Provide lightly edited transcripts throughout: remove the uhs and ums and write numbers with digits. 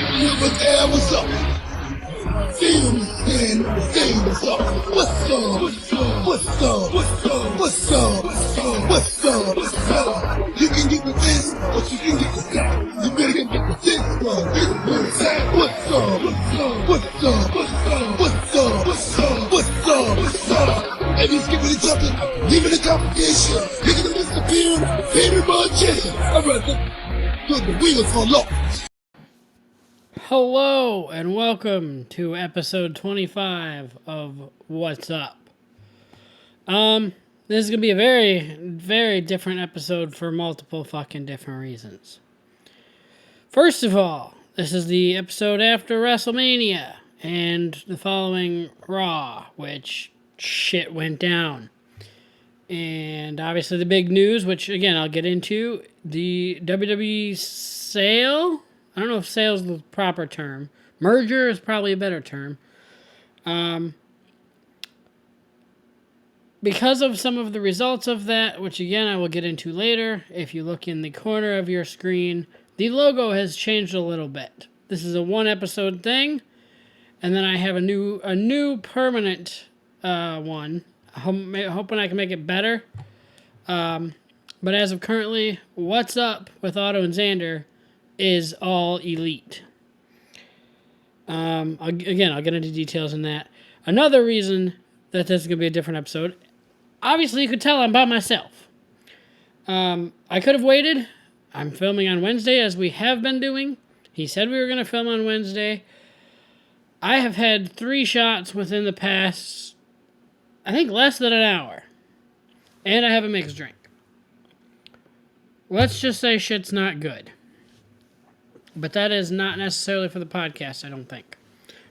But there was up. Feel me, stand, say what's up. What's up? What's up? What's up? What's up? What's up? What's up? What's up? You can get with this, but you can get with that. You better get with this one. This is where it's at. What's up? What's up? What's up? What's up? What's up? What's up? What's up? What's up? Every skip with each other, leaving the competition. Making them disappear, favorite magician. I'd rather put the wheels on lock. Hello and welcome to episode 25 of What's Up. This is going to be a very, very different episode for multiple fucking different reasons. First of all, this is the episode after WrestleMania and the following Raw, which shit went down. And obviously the big news, which again I'll get into, the WWE sale. I don't know if sale is the proper term. Merger is probably a better term. Because of some of the results of that, which again I will get into later, if you look in the corner of your screen, the logo has changed a little bit. This is a one episode thing, and then I have a new permanent one. Hoping I can make it better. But as of currently, What's Up with Otto and Xander is all elite. I'll get into details in that. Another reason that this is going to be a different episode, obviously you could tell I'm by myself. I could have waited. I'm filming on Wednesday, as we have been doing. He said we were going to film on Wednesday. I have had 3 shots within the past, I think, less than an hour. And I have a mixed drink. Let's just say shit's not good. But that is not necessarily for the podcast, I don't think.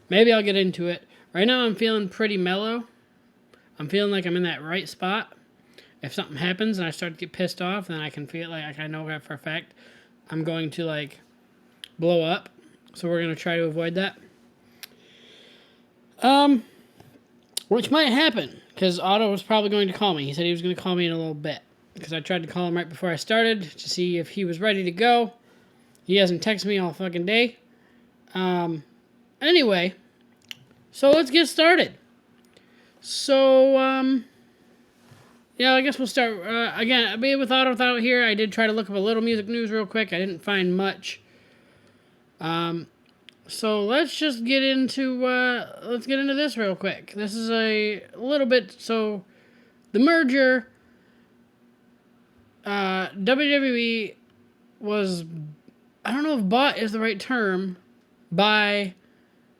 Maybe I'll get into it. Right now I'm feeling pretty mellow. I'm feeling like I'm in that right spot. If something happens and I start to get pissed off, then I can feel like I know that for a fact I'm going to blow up. So we're going to try to avoid that. Which might happen, because Otto was probably going to call me. He said he was going to call me in a little bit, because I tried to call him right before I started to see if he was ready to go. He hasn't texted me all fucking day. Anyway, so let's get started. So, I guess we'll start, again, with Otto without here, I did try to look up a little music news real quick. I didn't find much. So let's just get into this real quick. This is a little bit, so the merger, WWE was, I don't know if bought is the right term, by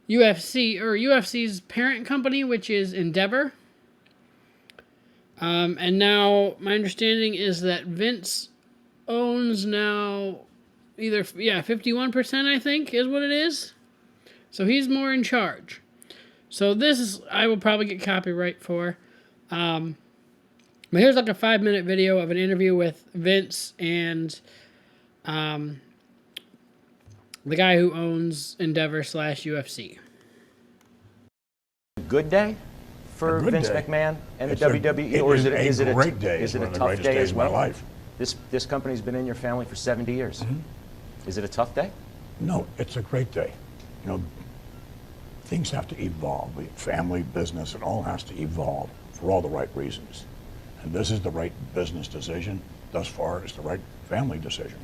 UFC, or UFC's parent company, which is Endeavor. And now my understanding is that Vince owns now either, 51%, I think, is what it is. So he's more in charge. So this is, I will probably get copyright for. But here's a 5-minute video of an interview with Vince and the guy who owns Endeavor / UFC. Good day for Vince McMahon and the WWE, or is it a great day? Is it a tough day as well? This company's been in your family for 70 years. Mm-hmm. Is it a tough day? No, it's a great day. Things have to evolve. Family, business, it all has to evolve for all the right reasons. And this is the right business decision. Thus far, it's the right family decision.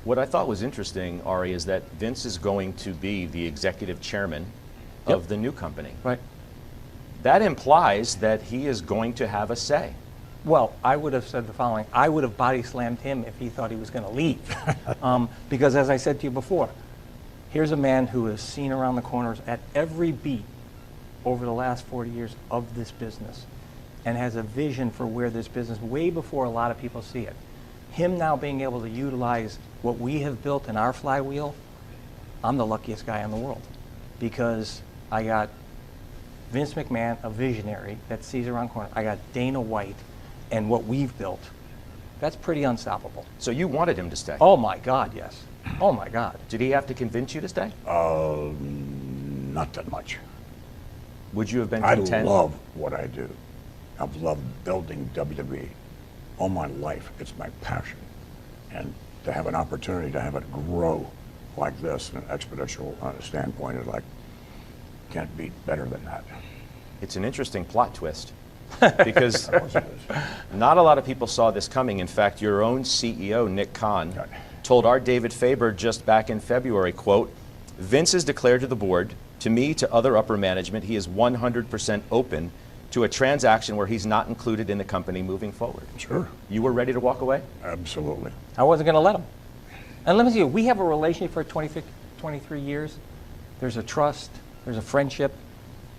What I thought was interesting, Ari, is that Vince is going to be the executive chairman of the new company. Right. That implies that he is going to have a say. Well, I would have said the following. I would have body slammed him if he thought he was going to leave. Because as I said to you before, here's a man who has seen around the corners at every beat over the last 40 years of this business and has a vision for where this business, way before a lot of people see it. Him now being able to utilize what we have built in our flywheel, I'm the luckiest guy in the world. Because I got Vince McMahon, a visionary that sees around corners. I got Dana White and what we've built. That's pretty unstoppable. So you wanted him to stay? Oh my God, yes. Oh my God. Did he have to convince you to stay? Not that much. Would you have been content? I love what I do. I've loved building WWE all my life. It's my passion. And to have an opportunity to have it grow like this, an exponential standpoint is like, can't be better than that. It's an interesting plot twist because not a lot of people saw this coming. In fact, your own CEO, Nick Khan, told our David Faber just back in February, quote, Vince has declared to the board, to me, to other upper management, he is 100% open to a transaction where he's not included in the company moving forward. Sure. You were ready to walk away? Absolutely. I wasn't going to let him. And let me see, we have a relationship for 23 years. There's a trust, there's a friendship.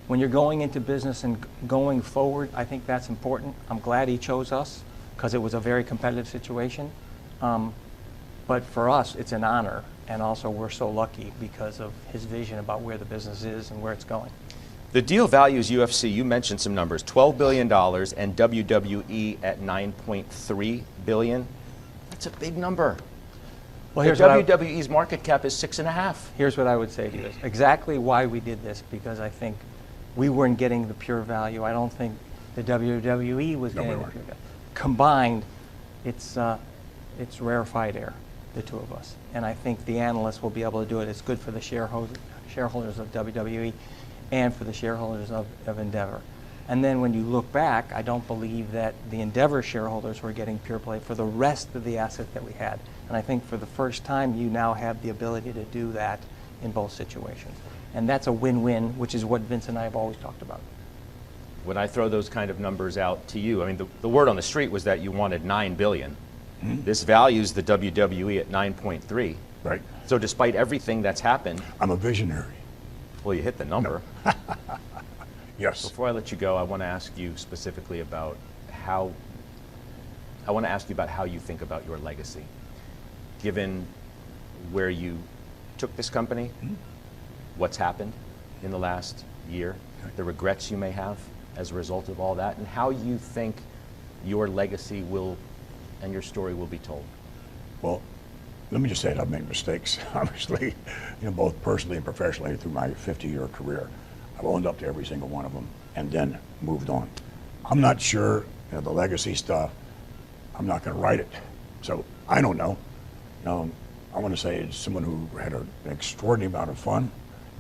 When you're going into business and going forward, I think that's important. I'm glad he chose us because it was a very competitive situation. But for us, it's an honor. And also, we're so lucky because of his vision about where the business is and where it's going. The deal values UFC, you mentioned some numbers, $12 billion and WWE at $9.3 billion. That's a big number. Well, the here's what WWE's market cap is 6.5. Here's what I would say to you. Is exactly why we did this, because I think we weren't getting the pure value. I don't think the WWE was getting the pure value. Combined, it's rarefied air, the two of us. And I think the analysts will be able to do it. It's good for the shareholders of WWE and for the shareholders of Endeavor. And then when you look back, I don't believe that the Endeavor shareholders were getting pure play for the rest of the assets that we had. And I think for the first time, you now have the ability to do that in both situations. And that's a win-win, which is what Vince and I have always talked about. When I throw those kind of numbers out to you, I mean, the word on the street was that you wanted $9 billion. Mm-hmm. This values the WWE at 9.3. Right. So despite everything that's happened, I'm a visionary. Well, you hit the number. No. Yes. Before I let you go, I want to ask you specifically about how you think about your legacy, given where you took this company, what's happened in the last year, the regrets you may have as a result of all that, and how you think your legacy will and your story will be told. Well, let me just say that I've made mistakes, obviously, both personally and professionally through my 50-year career. I've owned up to every single one of them and then moved on. I'm not sure, the legacy stuff, I'm not going to write it. So I don't know. I want to say it's someone who had an extraordinary amount of fun,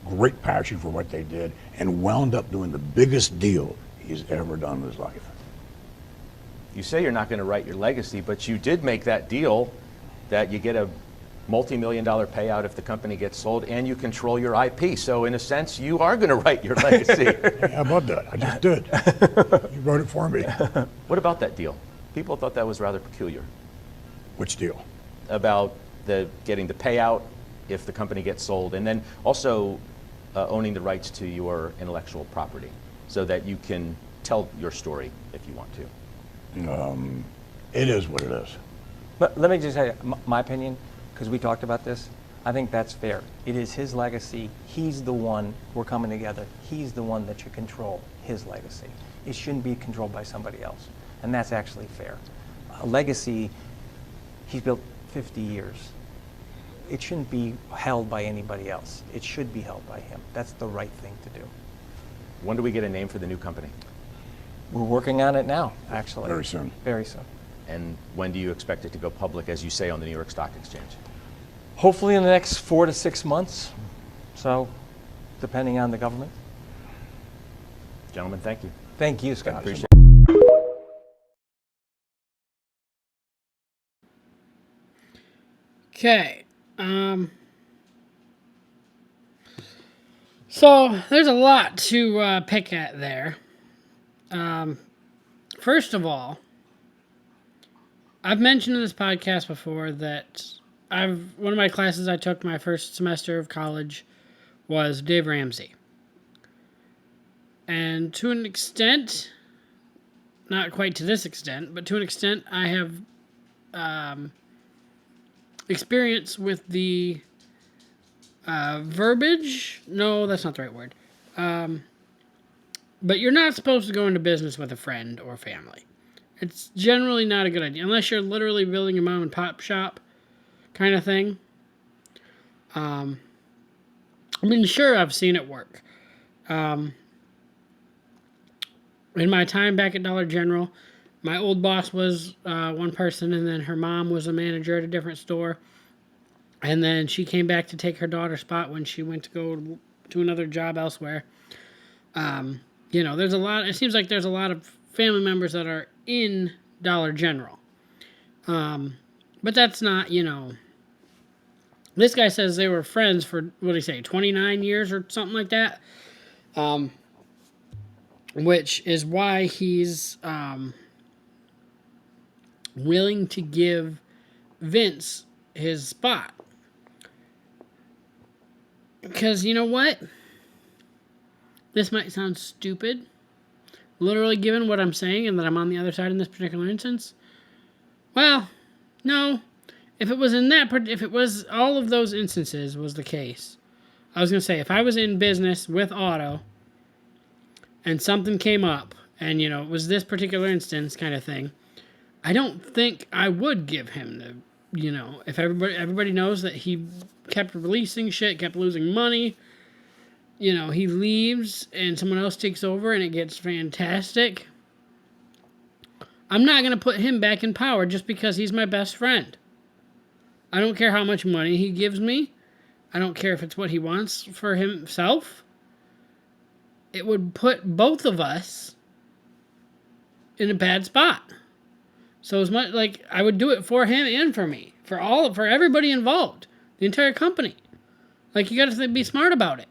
great passion for what they did, and wound up doing the biggest deal he's ever done in his life. You say you're not going to write your legacy, but you did make that deal that you get a multi-million-dollar payout if the company gets sold, and you control your IP. So in a sense, you are going to write your legacy. Yeah, how about that? I just did. You wrote it for me. What about that deal? People thought that was rather peculiar. Which deal? About getting the payout if the company gets sold, and then also owning the rights to your intellectual property so that you can tell your story if you want to. It is what it is. But let me just say my opinion, because we talked about this. I think that's fair. It is his legacy. He's the one, we're coming together. He's the one that should control his legacy. It shouldn't be controlled by somebody else. And that's actually fair. A legacy, he's built 50 years. It shouldn't be held by anybody else. It should be held by him. That's the right thing to do. When do we get a name for the new company? We're working on it now, actually. Very soon. Very soon. And when do you expect it to go public, as you say, on the New York Stock Exchange? Hopefully in the next 4 to 6 months. So, depending on the government. Gentlemen, thank you. Thank you, Scott. I appreciate it. Okay. So there's a lot to pick at there. First of all, I've mentioned in this podcast before that one of my classes I took my first semester of college was Dave Ramsey. And to an extent, not quite to this extent, but to an extent, I have experience with the verbiage. No, that's not the right word. But you're not supposed to go into business with a friend or family. It's generally not a good idea, unless you're literally building a mom and pop shop kind of thing. I mean, sure, I've seen it work. In my time back at Dollar General, my old boss was one person, and then her mom was a manager at a different store. And then she came back to take her daughter's spot when she went to go to another job elsewhere. There's a lot. It seems like there's a lot of family members that are in Dollar General. But that's not, This guy says they were friends for, what did he say, 29 years or something like that? Which is why he's willing to give Vince his spot. Because you know what? This might sound stupid, literally given what I'm saying and that I'm on the other side in this particular instance. Well, no. If it was all of those instances was the case, I was going to say, if I was in business with Otto and something came up and, it was this particular instance kind of thing, I don't think I would give him the, if everybody knows that he kept releasing shit, kept losing money, he leaves and someone else takes over and it gets fantastic. I'm not going to put him back in power just because he's my best friend. I don't care how much money he gives me. I don't care if it's what he wants for himself. It would put both of us in a bad spot. So as much like I would do it for him and for me, for everybody involved, the entire company. Like, you got to be smart about it.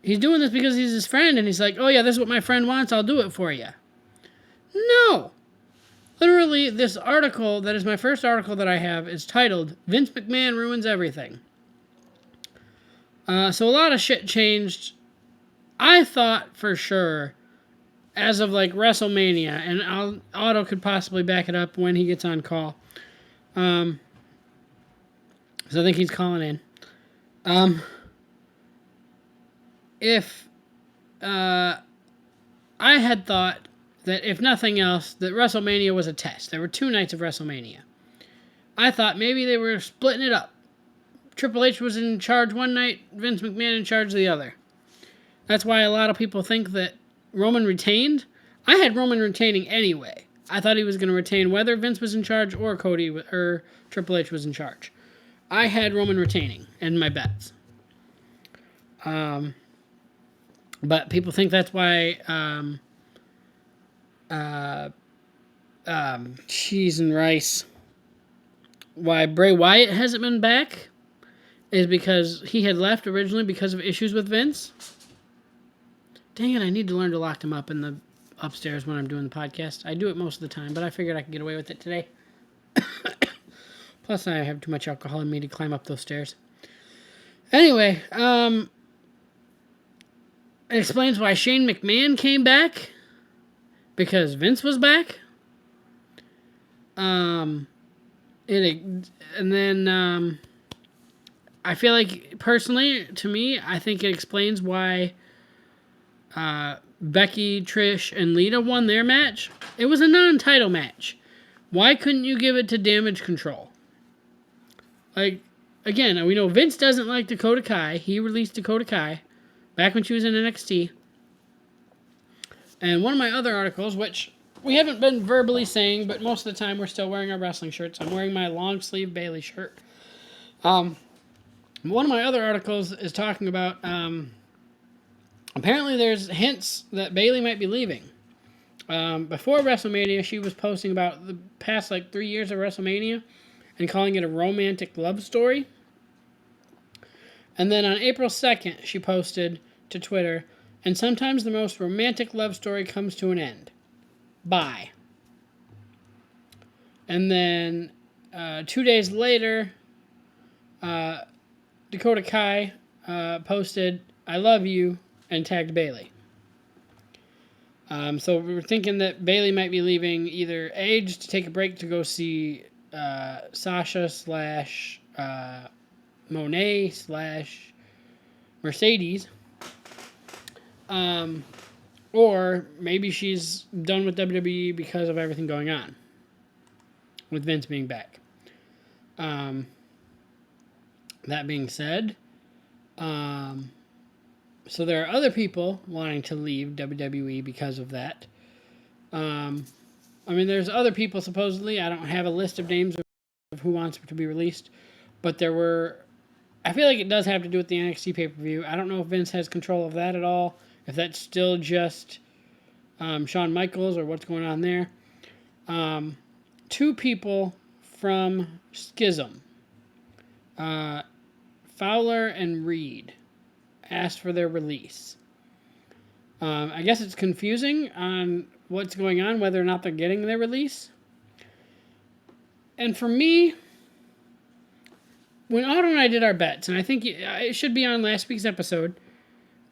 He's doing this because he's his friend, and he's like, oh yeah, this is what my friend wants, I'll do it for you. No. Literally, this article, that is my first article that I have, is titled, Vince McMahon Ruins Everything. So a lot of shit changed. I thought for sure, as of like WrestleMania, and Otto could possibly back it up when he gets on call. So I think he's calling in. If I had thought that if nothing else, that WrestleMania was a test. There were 2 nights of WrestleMania. I thought maybe they were splitting it up. Triple H was in charge one night, Vince McMahon in charge the other. That's why a lot of people think that Roman retained. I had Roman retaining anyway. I thought he was going to retain whether Vince was in charge or Triple H was in charge. I had Roman retaining in my bets. But people think that's why cheese and rice. Why Bray Wyatt hasn't been back is because he had left originally because of issues with Vince. Dang it, I need to learn to lock them up in the upstairs when I'm doing the podcast. I do it most of the time, but I figured I could get away with it today. Plus, I have too much alcohol in me to climb up those stairs. Anyway, it explains why Shane McMahon came back. Because Vince was back. I feel like, personally, to me, I think it explains why Becky, Trish, and Lita won their match. It was a non-title match. Why couldn't you give it to Damage Control? Like, again, we know Vince doesn't like Dakota Kai. He released Dakota Kai back when she was in NXT. And one of my other articles, which we haven't been verbally saying, but most of the time we're still wearing our wrestling shirts. I'm wearing my long sleeve Bailey shirt. One of my other articles is talking about, apparently there's hints that Bailey might be leaving. Before WrestleMania, she was posting about the past 3 years of WrestleMania and calling it a romantic love story. And then on April 2nd, she posted to Twitter, and sometimes the most romantic love story comes to an end. Bye. And then 2 days later, Dakota Kai posted, I love you, and tagged Bailey. So we were thinking that Bailey might be leaving either Age to take a break to go see Sasha / Monet / Mercedes. Or maybe she's done with WWE because of everything going on. With Vince being back. That being said, so there are other people wanting to leave WWE because of that. There's other people supposedly. I don't have a list of names of who wants to be released, but there were. I feel like it does have to do with the NXT pay-per-view. I don't know if Vince has control of that at all. If that's still just Shawn Michaels or what's going on there. Two people from Schism, Fowler and Reed, asked for their release. I guess it's confusing on what's going on, whether or not they're getting their release. And for me, when Otto and I did our bets, and I think it should be on last week's episode,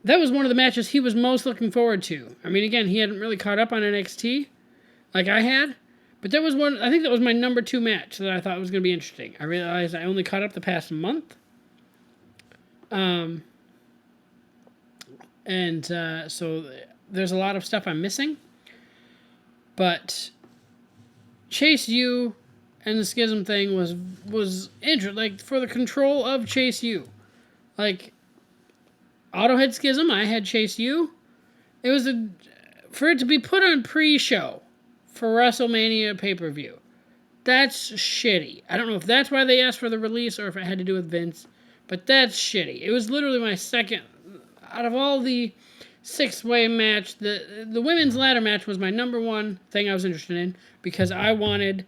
that was one of the matches he was most looking forward to. I mean, again, he hadn't really caught up on NXT like I had, but there was one, I think that was my number 2 match that I thought was going to be interesting. I realized I only caught up the past month. So there's a lot of stuff I'm missing. But Chase U and the Schism thing was interesting. Like, for the control of Chase U. Like, Otto had Schism, I had Chase U. It was for it to be put on pre-show for WrestleMania pay-per-view. That's shitty. I don't know if that's why they asked for the release or if it had to do with Vince, but that's shitty. It was literally my second out of all the 6-way match. The women's ladder match was my number 1 thing I was interested in because I wanted.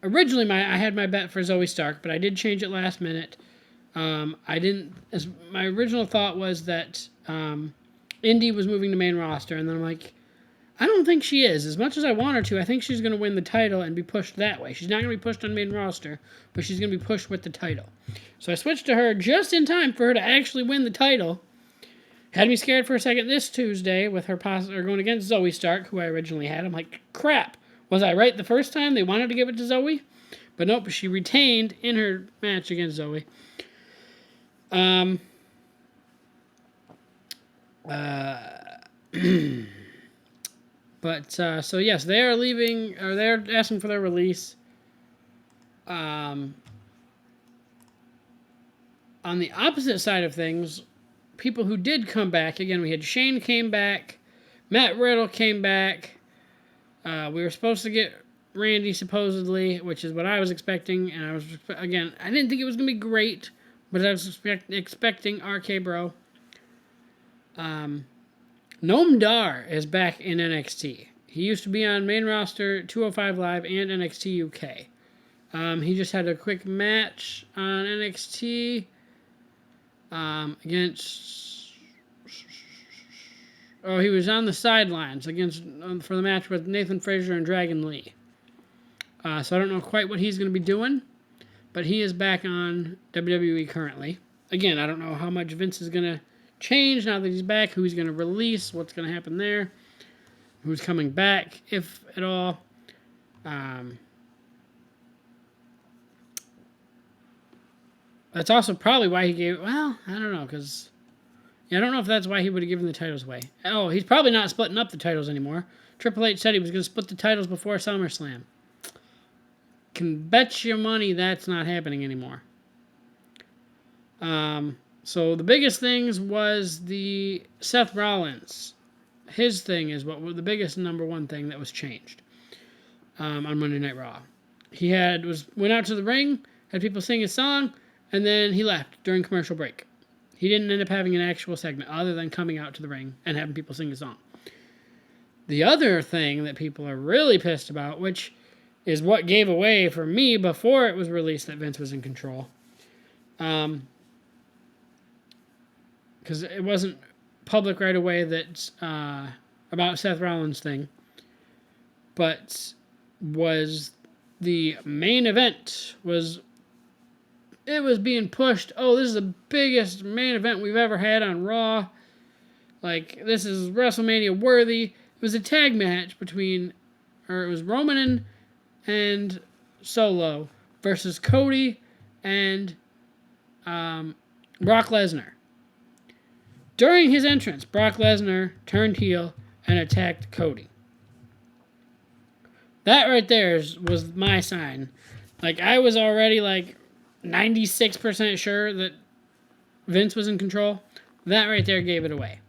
Originally, I had my bet for Zoe Stark, but I did change it last minute. I didn't. My original thought was that Indy was moving to main roster, and then I'm like, I don't think she is. As much as I want her to, I think she's going to win the title and be pushed that way. She's not going to be pushed on main roster, but she's going to be pushed with the title. So I switched to her just in time for her to actually win the title. Had me scared for a second this Tuesday with her going against Zoe Stark, who I originally had. I'm like, crap. Was I right the first time they wanted to give it to Zoe? But nope, she retained in her match against Zoe. So yes, they are leaving, or they're asking for their release. On the opposite side of things, people who did come back, again, we had Shane came back, Matt Riddle came back. We were supposed to get Randy supposedly, which is what I was expecting, and I didn't think it was going to be great, but I was expecting RK Bro. Noam Dar is back in NXT. He used to be on main roster, 205 Live, and NXT UK. He just had a quick match on NXT against... Oh, he was on the sidelines for the match with Nathan Frazier and Dragon Lee. So I don't know quite what he's going to be doing, but he is back on WWE currently. Again, I don't know how much Vince is going to change now that he's back, who he's going to release, what's going to happen there, who's coming back, if at all. That's also probably why he gave... Well, I don't know, because... I don't know if that's why he would have given the titles away. Oh, he's probably not splitting up the titles anymore. Triple H said he was going to split the titles before SummerSlam. Can bet your money that's not happening anymore. So the biggest things was the Seth Rollins. His thing is what was the biggest number 1 thing that was changed on Monday Night Raw. He went out to the ring, had people sing his song, and then he left during commercial break. He didn't end up having an actual segment other than coming out to the ring and having people sing a song. The other thing that people are really pissed about, which is what gave away for me before it was released that Vince was in control, because it wasn't public right away that about Seth Rollins' thing, but was the main event was... It was being pushed. Oh, this is the biggest main event we've ever had on Raw. Like, this is WrestleMania worthy. It was a tag match it was Roman and Solo versus Cody and Brock Lesnar. During his entrance, Brock Lesnar turned heel and attacked Cody. That right there was my sign. Like, I was already, 96% sure that Vince was in control. That right there gave it away.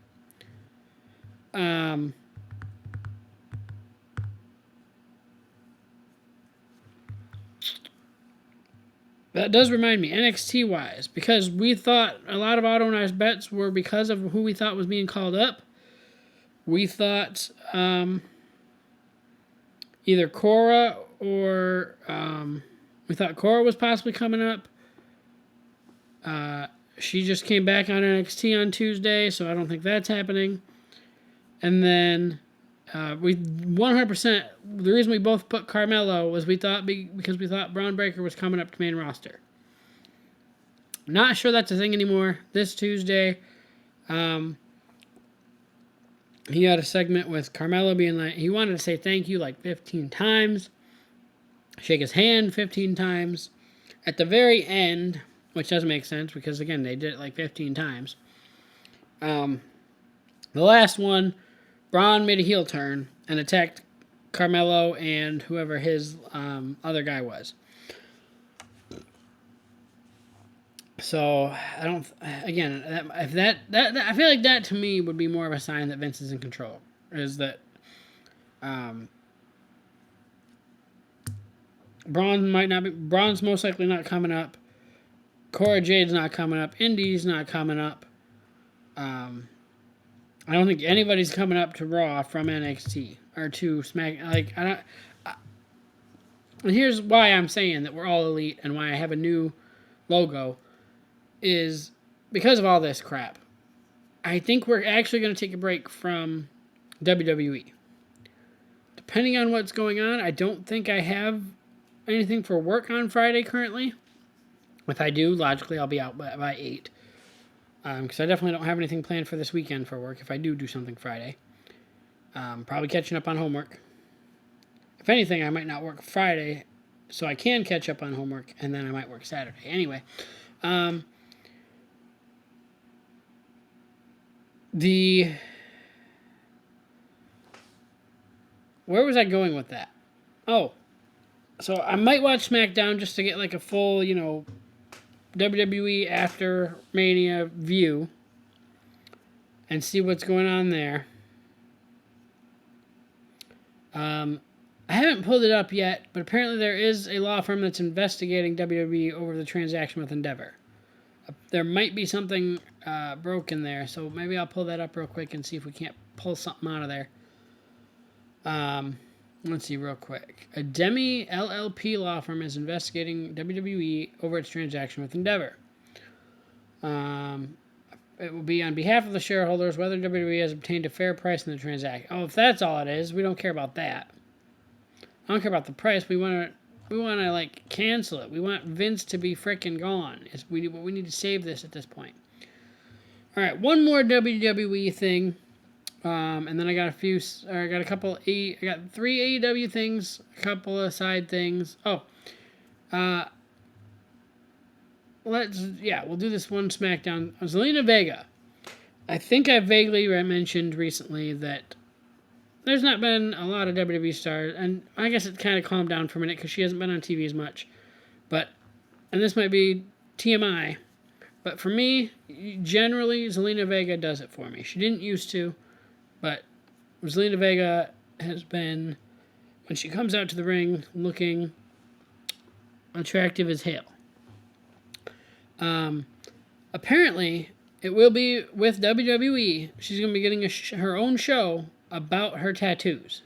That does remind me, NXT wise, because we thought a lot of Auto Nice bets were because of who we thought was being called up. We thought either Cora or we thought Cora was possibly coming up. She just came back on NXT on Tuesday, so I don't think that's happening. And then we 100%, the reason we both put Carmelo was because we thought Braun Breaker was coming up to main roster. Not sure that's a thing anymore. This Tuesday, he had a segment with Carmelo being like, he wanted to say thank you like 15 times, shake his hand 15 times. At the very end, which doesn't make sense because, again, they did it like 15 times. The last one, Braun made a heel turn and attacked Carmelo and whoever his other guy was. So I don't. Again, I feel like that to me would be more of a sign that Vince is in control. Is that Braun's most likely not coming up. Cora Jade's not coming up. Indy's not coming up. I don't think anybody's coming up to Raw from NXT or to Smack. Like I don't. And here's why I'm saying that we're all elite and why I have a new logo. Is because of all this crap. I think we're actually going to take a break from WWE. Depending on what's going on, I don't think I have anything for work on Friday currently. If I do, logically, I'll be out by 8. Because I definitely don't have anything planned for this weekend for work if I do something Friday. Probably catching up on homework. If anything, I might not work Friday, so I can catch up on homework, and then I might work Saturday. Anyway, where was I going with that? Oh, so I might watch SmackDown just to get like a full, WWE after Mania view and see what's going on there. I haven't pulled it up yet, but apparently there is a law firm that's investigating WWE over the transaction with Endeavor. There might be something broken there, so maybe I'll pull that up real quick and see if we can't pull something out of there. Let's see real quick. A Demi LLP law firm is investigating WWE over its transaction with Endeavor. It will be on behalf of the shareholders whether WWE has obtained a fair price in the transaction. Oh, if that's all it is, we don't care about that. I don't care about the price. We want to like cancel it. We want Vince to be frickin' gone. We need to save this at this point. All right, one more WWE thing, and then I got I got 3 AEW things, a couple of side things. We'll do this one SmackDown. Zelina Vega. I think I vaguely mentioned recently that there's not been a lot of WWE stars, and I guess it kind of calmed down for a minute because she hasn't been on TV as much. And this might be TMI, but for me, generally, Zelina Vega does it for me. She didn't used to, but Zelina Vega has been, when she comes out to the ring, looking attractive as hell. Apparently, it will be with WWE. She's going to be getting her own show about her tattoos.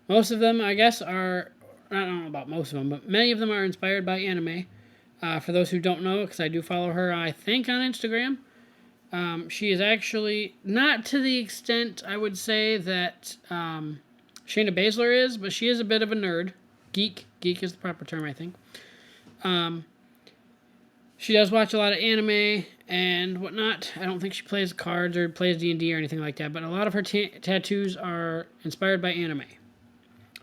Most of them, I guess, are, I don't know about most of them, but many of them are inspired by anime. For those who don't know, because I do follow her, I think, on Instagram. She is actually not to the extent, I would say, that Shayna Baszler is, but she is a bit of a nerd. Geek. Geek is the proper term, I think. She does watch a lot of anime and whatnot. I don't think she plays cards or plays D&D or anything like that, but a lot of her tattoos are inspired by anime.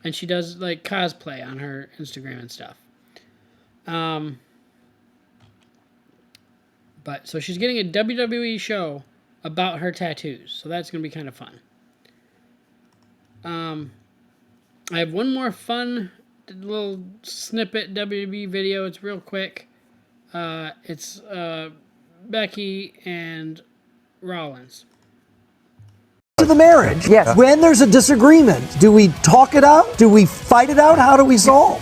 And she does, like, cosplay on her Instagram and stuff. So she's getting a WWE show about her tattoos, so that's going to be kind of fun. I have one more fun little snippet WWE video. It's real quick. It's Becky and Rollins. To the marriage. Yes. When there's a disagreement, do we talk it out? Do we fight it out? How do we solve?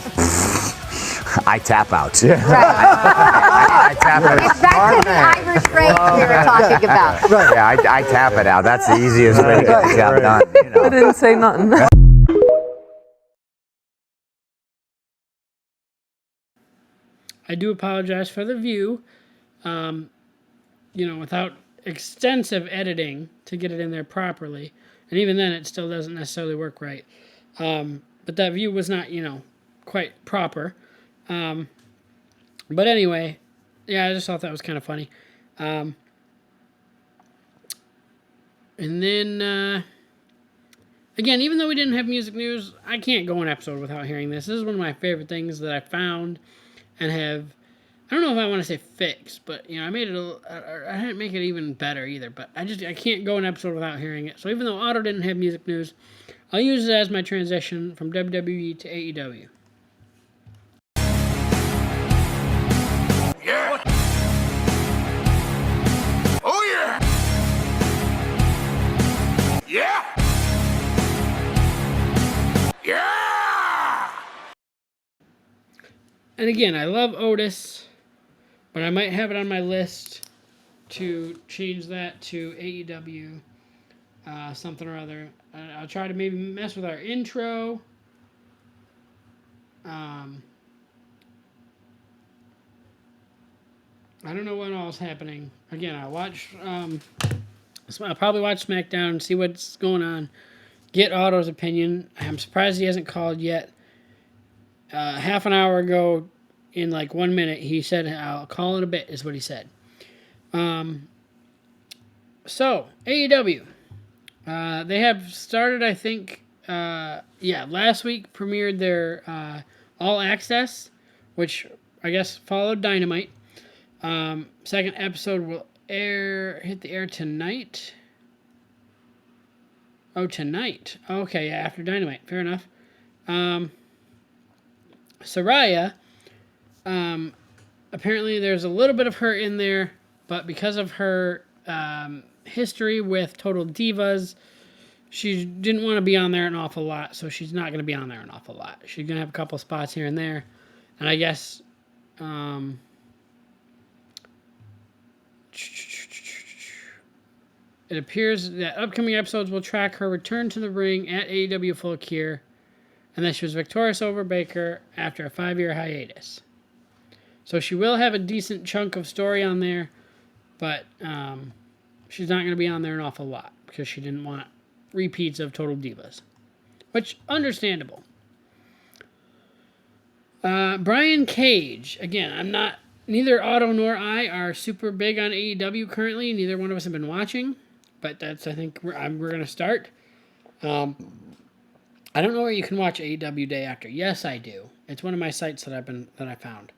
I tap out. Right. I tap it It's back to the Irish phrase we were talking about. Yeah, I tap it out. That's the easiest way to get the job done. I didn't say nothing. I do apologize for the view. Without extensive editing to get it in there properly. And even then, it still doesn't necessarily work right. But that view was not, quite proper. But anyway, yeah, I just thought that was kind of funny. And then, again, even though we didn't have music news, I can't go an episode without hearing this. This is one of my favorite things that I found and have, I don't know if I want to say fixed, but, I made it, I didn't make it even better either, but I can't go an episode without hearing it. So even though Otto didn't have music news, I'll use it as my transition from WWE to AEW. Yeah. Oh yeah. Yeah. Yeah. And again, I love Otis, but I might have it on my list to change that to AEW, something or other. I'll try to maybe mess with our intro. I don't know what all's happening. Again, I'll probably watch SmackDown, see what's going on, get Otto's opinion. I'm surprised he hasn't called yet. Half an hour ago, in like 1 minute, he said, I'll call it a bit, is what he said. So, AEW. They have started, I think, last week premiered their All Access, which I guess followed Dynamite. Second episode will hit the air tonight. Oh, tonight. Okay, yeah, after Dynamite. Fair enough. Saraya, apparently there's a little bit of her in there, but because of her history with Total Divas, she didn't want to be on there an awful lot, so she's not going to be on there an awful lot. She's going to have a couple spots here and there, and I guess it appears that upcoming episodes will track her return to the ring at AEW Full Gear, and that she was victorious over Baker after a 5-year hiatus. So she will have a decent chunk of story on there, but she's not going to be on there an awful lot because she didn't want repeats of Total Divas, which, understandable. Brian Cage, again, neither Otto nor I are super big on AEW currently. Neither one of us have been watching, but that's, I think, we're going to start. I don't know where you can watch AEW Day After. Yes, I do. It's one of my sites that I found.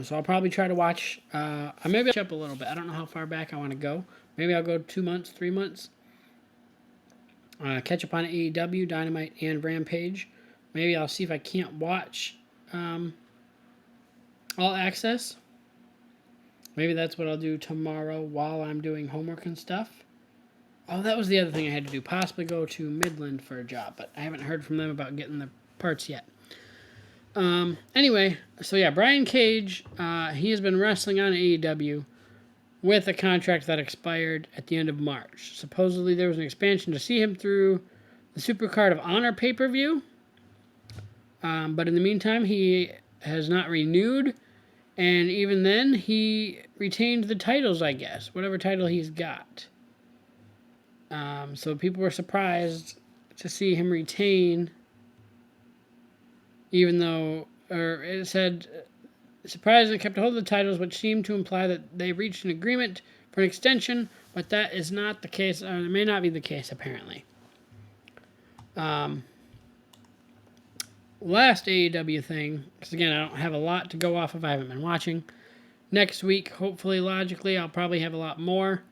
So I'll probably try to watch. Maybe I'll catch up a little bit. I don't know how far back I want to go. Maybe I'll go 2 months, 3 months. Catch up on AEW, Dynamite, and Rampage. Maybe I'll see if I can't watch All Access. Maybe that's what I'll do tomorrow while I'm doing homework and stuff. Oh, that was the other thing I had to do. Possibly go to Midland for a job, but I haven't heard from them about getting the parts yet. Anyway, so yeah, Brian Cage, he has been wrestling on AEW with a contract that expired at the end of March. Supposedly there was an expansion to see him through the Supercard of Honor pay-per-view. But in the meantime, he has not renewed, and even then, he retained the titles, I guess, whatever title he's got. So people were surprised to see him retain, even though, or it said, surprisingly kept a hold of the titles, which seemed to imply that they reached an agreement for an extension, but that is not the case, or it may not be the case, apparently. Last AEW thing, because again, I don't have a lot to go off of, I haven't been watching. Next week, hopefully, logically, I'll probably have a lot more,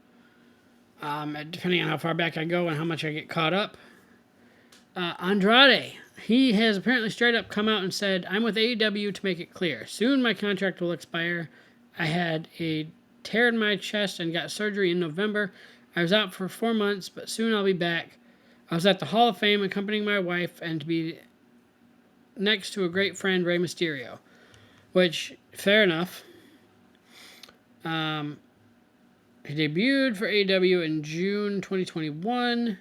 depending on how far back I go and how much I get caught up. Andrade, he has apparently straight up come out and said, I'm with AEW to make it clear. Soon my contract will expire. I had a tear in my chest and got surgery in November. I was out for 4 months, but soon I'll be back. I was at the Hall of Fame accompanying my wife and to be next to a great friend, Rey Mysterio. which, fair enough. He debuted for AEW in June 2021.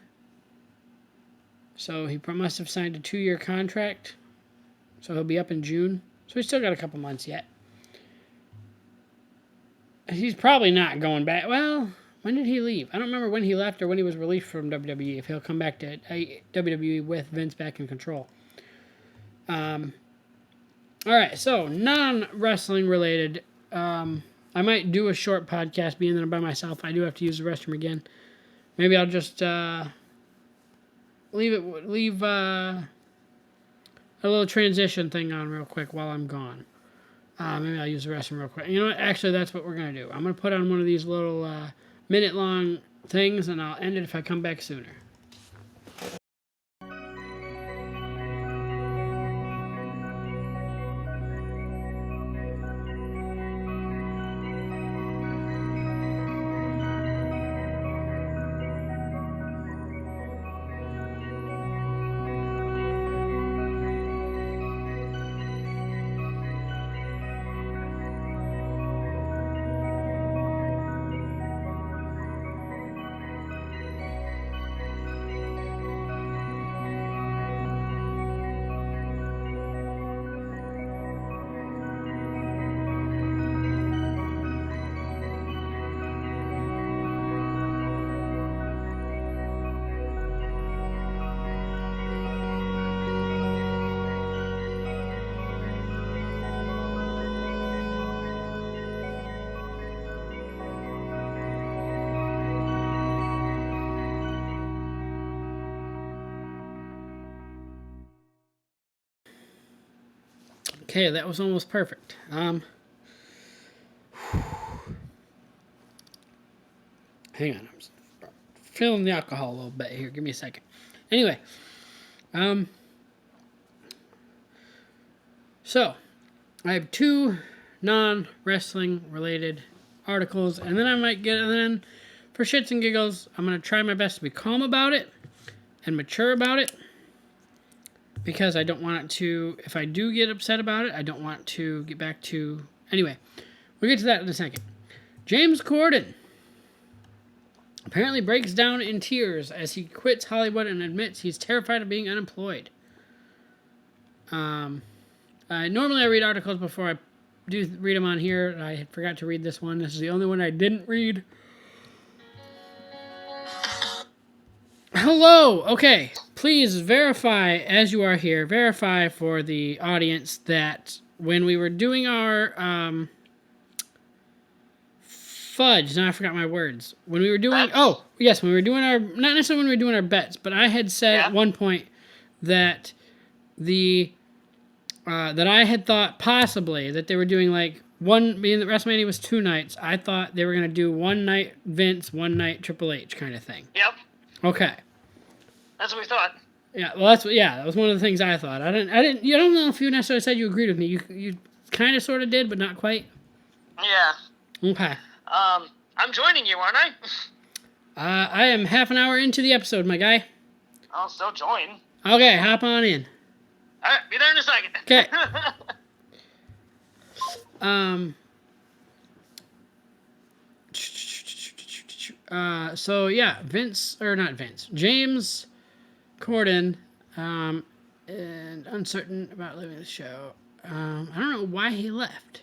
So he must have signed a 2-year contract. So he'll be up in June. So he's still got a couple months yet. He's probably not going back. Well, when did he leave? I don't remember when he left or when he was released from WWE. If he'll come back to WWE with Vince back in control. All right, so non-wrestling related. I might do a short podcast being that I'm by myself. I do have to use the restroom again. Maybe I'll just leave a little transition thing on real quick while I'm gone. Maybe I'll use the restroom real quick. You know what? Actually, that's what we're going to do. I'm going to put on one of these little minute-long things, and I'll end it if I come back sooner. Okay, that was almost perfect. Hang on, I'm feeling the alcohol a little bit here. Give me a second. Anyway, so I have 2 non-wrestling related articles, and then for shits and giggles, I'm gonna try my best to be calm about it and mature about it. Because I don't want it to, if I do get upset about it, I don't want to get back to... Anyway, we'll get to that in a second. James Corden apparently breaks down in tears as he quits Hollywood and admits he's terrified of being unemployed. Normally I read articles before I do read them on here. I forgot to read this one. This is the only one I didn't read. Hello! Okay, please verify, as you are here, verify for the audience that when we were doing our, fudge, now I forgot my words. When we were doing, when we were doing our, not necessarily when we were doing our bets, but I had said at one point that that I had thought possibly that they were doing like being that WrestleMania was 2 nights, I thought they were going to do 1 night Vince, 1 night Triple H kind of thing. Yep. Okay. That's what we thought. Yeah, well, that was one of the things I thought. I don't know if you necessarily said you agreed with me. You kind of sort of did, but not quite. Yeah. Okay. I'm joining you, aren't I? I am half an hour into the episode, my guy. I'll still join. Okay, hop on in. All right, be there in a second. Okay. So yeah, James Corden, and uncertain about leaving the show. I don't know why he left.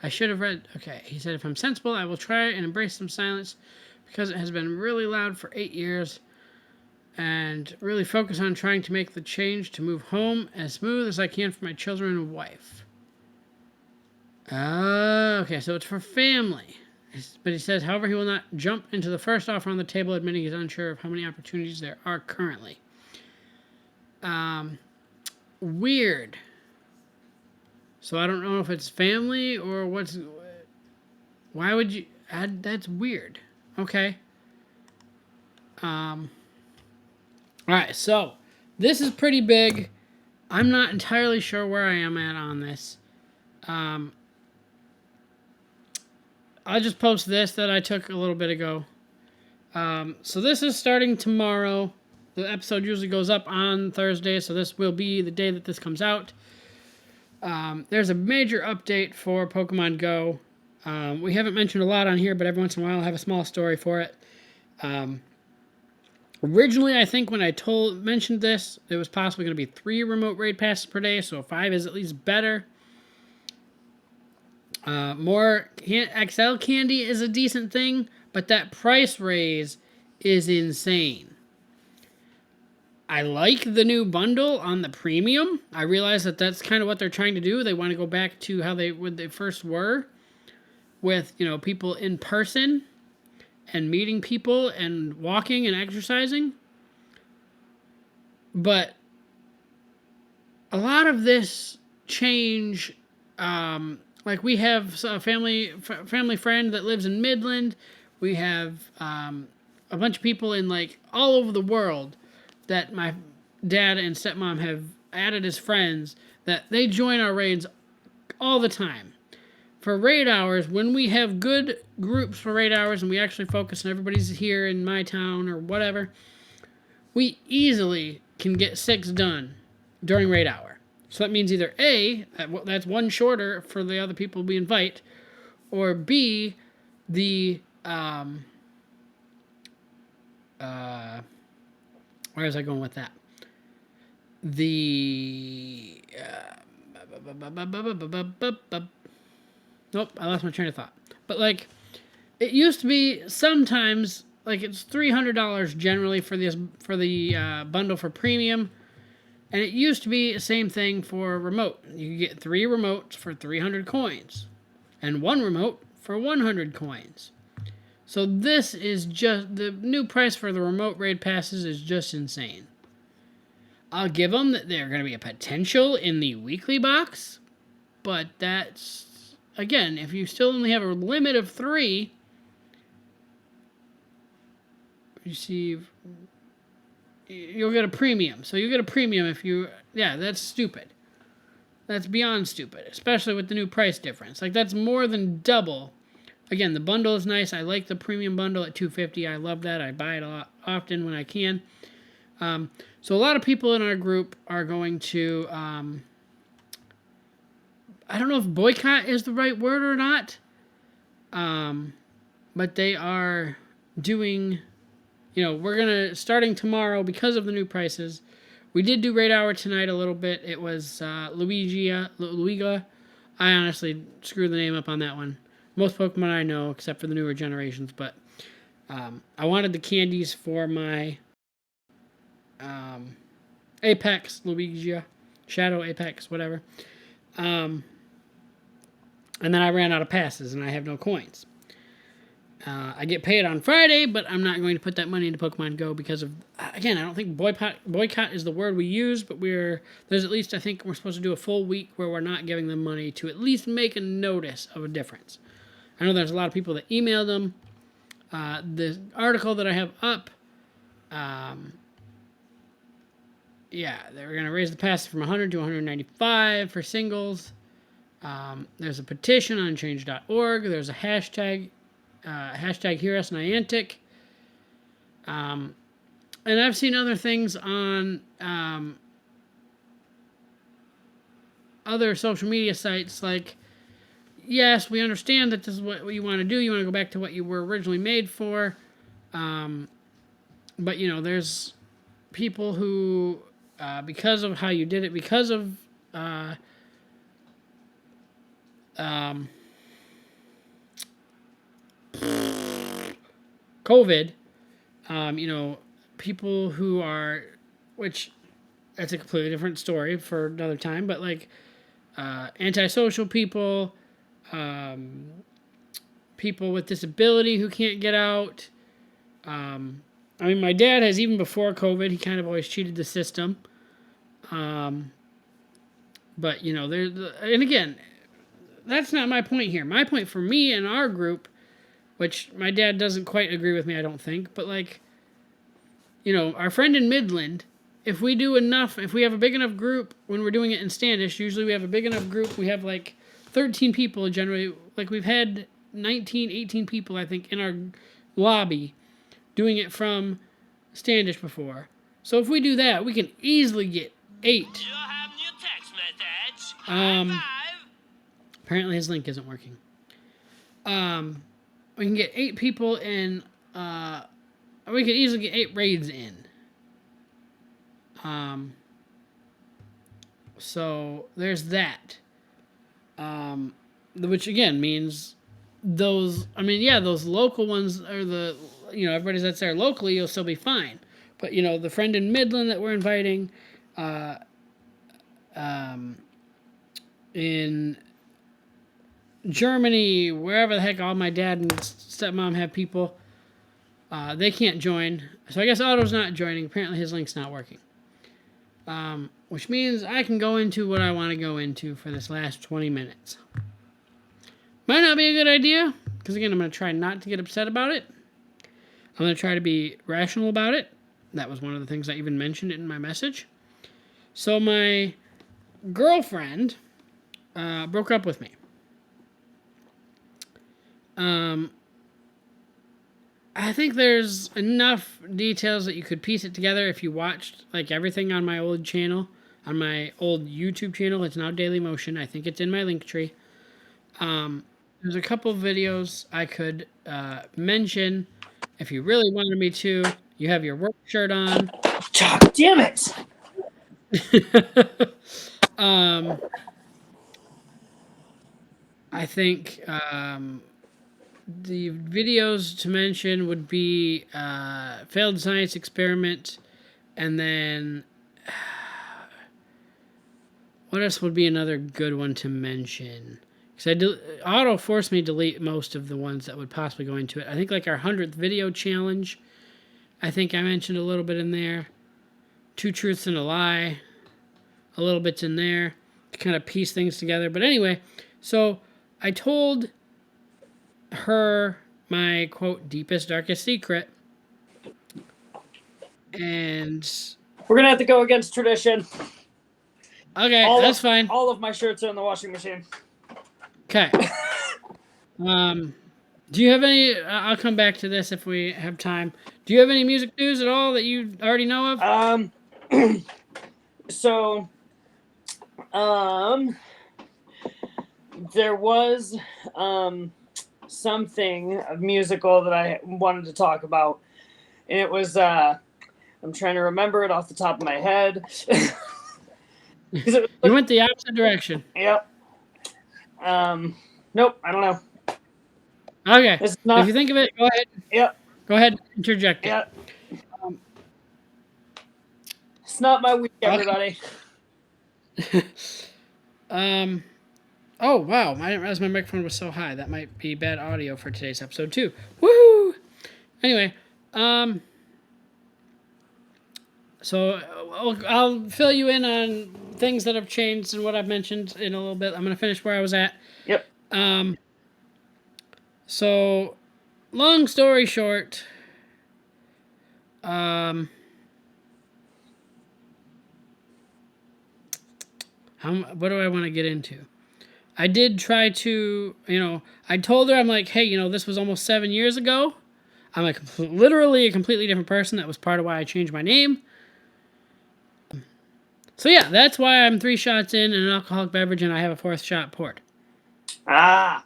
I should have read. Okay, he said, if I'm sensible, I will try and embrace some silence because it has been really loud for 8 years and really focus on trying to make the change to move home as smooth as I can for my children and wife. Okay, so it's for family. But he says, however, he will not jump into the first offer on the table, admitting he's unsure of how many opportunities there are currently. Weird. So I don't know if it's family or what's... Why would you... That's weird. Okay. Alright, so this is pretty big. I'm not entirely sure where I am at on this. I'll just post this that I took a little bit ago. So this is starting tomorrow. The episode usually goes up on Thursday, so this will be the day that this comes out. there's a major update for Pokemon Go. We haven't mentioned a lot on here, but every once in a while I'll have a small story for it. Originally, I think when I mentioned this, it was possibly going to be 3 remote raid passes per day, so 5 is at least better. More XL candy is a decent thing, but that price raise is insane. I like the new bundle on the premium. I realize that that's kind of what they're trying to do. They want to go back to how they first were, with people in person and meeting people and walking and exercising. But a lot of this change, like we have a family friend that lives in Midland. We have a bunch of people in like all over the world that my dad and stepmom have added as friends, that they join our raids all the time. For raid hours, when we have good groups for raid hours and we actually focus on everybody's here in my town or whatever, we easily can get 6 done during raid hour. So that means either A, that's 1 shorter for the other people we invite, or B, the where was I going with that? The nope, I lost my train of thought. But like, it used to be sometimes like it's $300 generally for the bundle for premium, and it used to be the same thing for remote. You could get 3 remotes for 300 coins, and 1 remote for 100 coins. So this is just, the new price for the remote raid passes is just insane. I'll give them that they're going to be a potential in the weekly box, but that's, again, if you still only have a limit of 3, receive, you'll get a premium. So you get a premium if you, yeah, that's stupid. That's beyond stupid, especially with the new price difference. Like, that's more than double. Again, the bundle is nice. I like the premium bundle at $250. I love that. I buy it a lot often when I can. So a lot of people in our group are going to, I don't know if boycott is the right word or not, but they are doing, we're going to, starting tomorrow, because of the new prices, we did do raid hour tonight a little bit. It was Luiga. I honestly screwed the name up on that one. Most Pokemon I know, except for the newer generations, but I wanted the candies for my Apex, Luigia, Shadow Apex, whatever. And then I ran out of passes, and I have no coins. I get paid on Friday, but I'm not going to put that money into Pokemon Go because of, again, I don't think boycott is the word we use, but there's at least, I think we're supposed to do a full week where we're not giving them money to at least make a notice of a difference. I know there's a lot of people that emailed them. The article that I have up, yeah, they were going to raise the passes from 100 to 195 for singles. There's a petition on change.org. There's a hashtag Hear Us Niantic. And I've seen other things on other social media sites like, yes, we understand that this is what you want to do. You want to go back to what you were originally made for. But, there's people who, because of how you did it, because of COVID, people who are, which that's a completely different story for another time, but like antisocial people, people with disability who can't get out. My dad has, even before COVID, he kind of always cheated the system. But, and again, that's not my point here. My point for me and our group, which my dad doesn't quite agree with me, I don't think, but like, our friend in Midland, if we have a big enough group when we're doing it in Standish, usually we have a big enough group, we have like 13 people generally, like we've had 19, 18 people, I think, in our lobby doing it from Standish before. So if we do that, we can easily get 8. Apparently his link isn't working. We can get 8 people in. We could easily get 8 raids in. So there's that. Which again means those. I mean, yeah, those local ones are the. Everybody that's there locally, you'll still be fine. But the friend in Midland that we're inviting, in Germany, wherever the heck all my dad and stepmom have people, they can't join. So I guess Otto's not joining. Apparently his link's not working. Which means I can go into what I want to go into for this last 20 minutes. Might not be a good idea, because again, I'm going to try not to get upset about it. I'm going to try to be rational about it. That was one of the things I even mentioned in my message. So my girlfriend broke up with me. I think there's enough details that you could piece it together if you watched like everything on my old channel, on my old YouTube channel. It's now Daily Motion. I think it's in my link tree. There's a couple of videos I could mention if you really wanted me to. You have your work shirt on. God damn it! I think the videos to mention would be failed science experiment, and then what else would be another good one to mention? Because Auto forced me to delete most of the ones that would possibly go into it. I think like our 100th video challenge, I think I mentioned a little bit in there. 2 truths and a lie, a little bit's in there to kind of piece things together. But anyway, so I told her my, quote, deepest, darkest secret. And We're gonna have to go against tradition. Okay, that's fine. All of my shirts are in the washing machine. Okay. Do you have any... I'll come back to this if we have time. Do you have any music news at all that you already know of? There was something musical that I wanted to talk about, and it was I'm trying to remember it off the top of my head. You went the opposite direction. Yep. Nope, I don't know. Okay. If you think of it, go ahead. Yep. Go ahead, interject it. Yep. It's not my week, everybody. Oh, wow. I didn't realize my microphone was so high. That might be bad audio for today's episode, too. Woo! Anyway, so I'll fill you in on things that have changed and what I've mentioned in a little bit. I'm going to finish where I was at. Yep. So, long story short, what do I want to get into? I did try to, I told her, I'm like, hey, this was almost 7 years ago. I'm literally a completely different person. That was part of why I changed my name. So yeah, that's why I'm 3 shots in and an alcoholic beverage, and I have a 4th shot poured. Ah.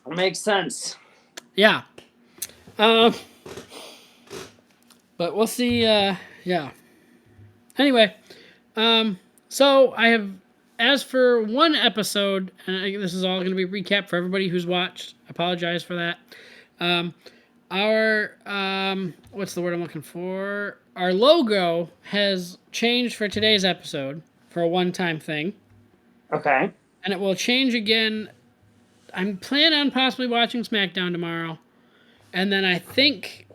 Makes sense. Yeah. But we'll see, yeah. Anyway, so I have, as for one episode, and this is all going to be recap for everybody who's watched. I apologize for that. What's the word I'm looking for? Our logo has changed for today's episode for a one-time thing. Okay. And it will change again. I'm planning on possibly watching SmackDown tomorrow. And then I think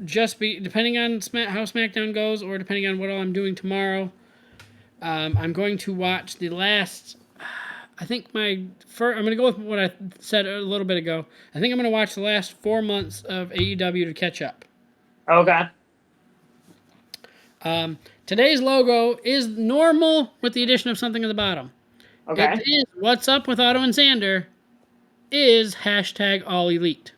depending on how SmackDown goes, or depending on what all I'm doing tomorrow, I'm going to watch the last, I'm going to go with what I said a little bit ago. I think I'm going to watch the last 4 months of AEW to catch up. Okay. Today's logo is normal with the addition of something at the bottom. Okay. It is What's Up with Otto and Xander is hashtag All Elite.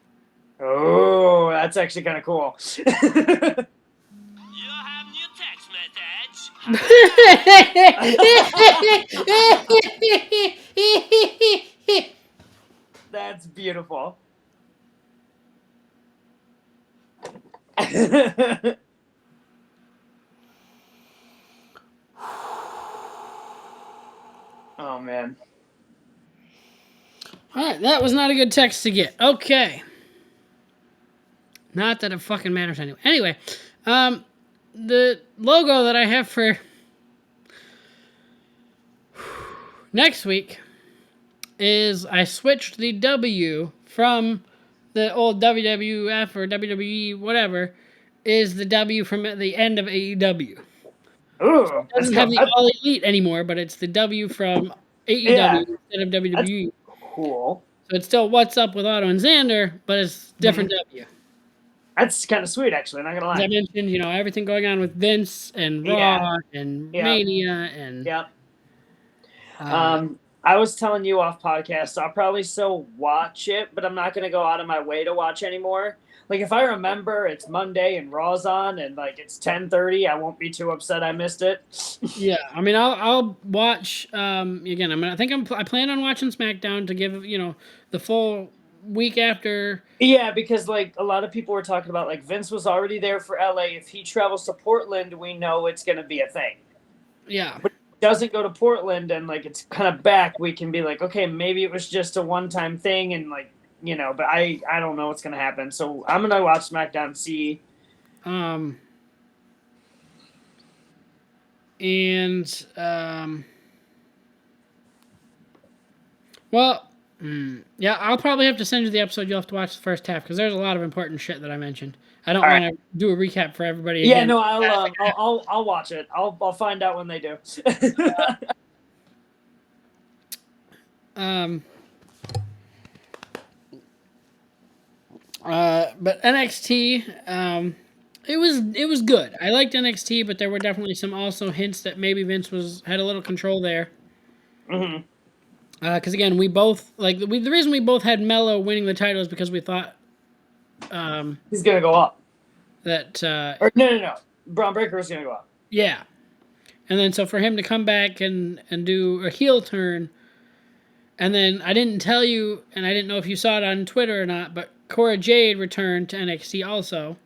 Oh, that's actually kind of cool. You have new text message. That's beautiful. Oh man. All right, that was not a good text to get. Okay. Not that it fucking matters anyway. Anyway, the logo that I have for next week is I switched the W from the old WWF or WWE, whatever, is the W from the end of AEW. Ooh, It doesn't have the All Elite anymore, but it's the W from AEW instead of WWE. cool. So it's still What's Up with Otto and Xander, but it's different W. That's kind of sweet, actually. Not gonna As lie. I mentioned, everything going on with Vince and Raw and Mania and Yep. I was telling you off podcast, I'll probably still watch it, but I'm not gonna go out of my way to watch anymore. Like if I remember it's Monday and Raw's on and like it's 10:30, I won't be too upset I missed it. yeah, I mean, I'll watch again. I plan on watching SmackDown to give the full week after. Yeah, because like a lot of people were talking about like Vince was already there for LA. If he travels to Portland, we know it's gonna be a thing. Yeah. But if he doesn't go to Portland and like it's kind of back, we can be like, okay, maybe it was just a one-time thing and like but I don't know what's gonna happen. So I'm gonna watch SmackDown and see. Well, yeah, I'll probably have to send you the episode. You'll have to watch the first half because there's a lot of important shit that I mentioned. I don't want to do a recap for everybody. Yeah, again. no, I'll watch it. I'll find out when they do. But NXT, it was good. I liked NXT, but there were definitely some also hints that maybe Vince had a little control there. Mm-hmm. Because again, we both the reason we both had Mello winning the title is because we thought he's gonna go up. That no, Braun Breaker was gonna go up. Yeah, and then so for him to come back and do a heel turn, and then I didn't tell you, and I didn't know if you saw it on Twitter or not, but Cora Jade returned to NXT also.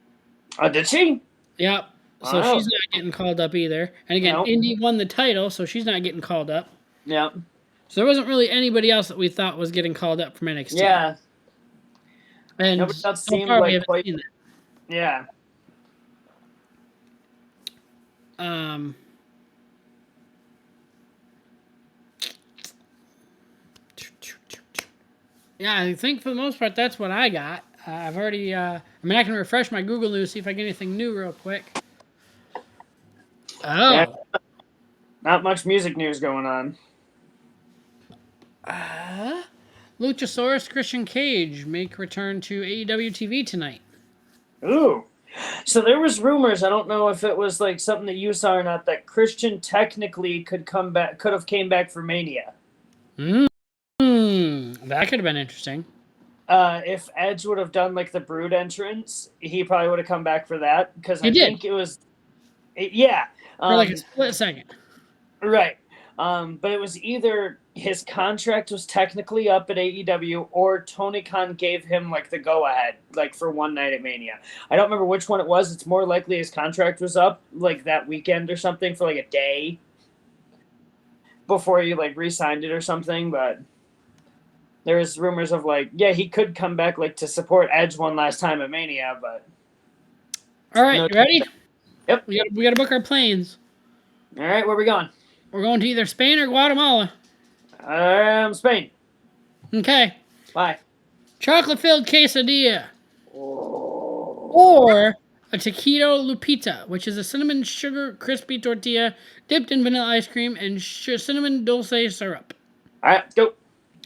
Oh, did she? Yep. So she's not getting called up either. And again, Indy won the title, so she's not getting called up. Yep. So there wasn't really anybody else that we thought was getting called up from NXT. Yeah. And nobody else seemed we like haven't quite. seen that. Yeah. Yeah, I think for the most part that's what I got. I've already. I can refresh my Google News, see if I get anything new real quick. Oh. Yeah. Not much music news going on. Luchasaurus Christian Cage make return to AEW TV tonight. Ooh. So there was rumors, I don't know if it was like something that you saw or not, that Christian technically could have came back for Mania. That could have been interesting. If Edge would have done like the Brood entrance, he probably would have come back for that because I think it was, for like a split second. Right. But it was either his contract was technically up at AEW or Tony Khan gave him like the go ahead, like for one night at Mania. I don't remember which one it was. It's more likely his contract was up like that weekend or something for like a day before he like re-signed it or something. But there's rumors of like, yeah, he could come back like to support Edge one last time at Mania. But all right, you ready? Yep. We got to book our planes. All right, where are we going? We're going to either Spain or Guatemala. Spain. Okay. Bye. Chocolate-filled quesadilla. Or a taquito lupita, which is a cinnamon sugar crispy tortilla dipped in vanilla ice cream and cinnamon dulce syrup. All right, go.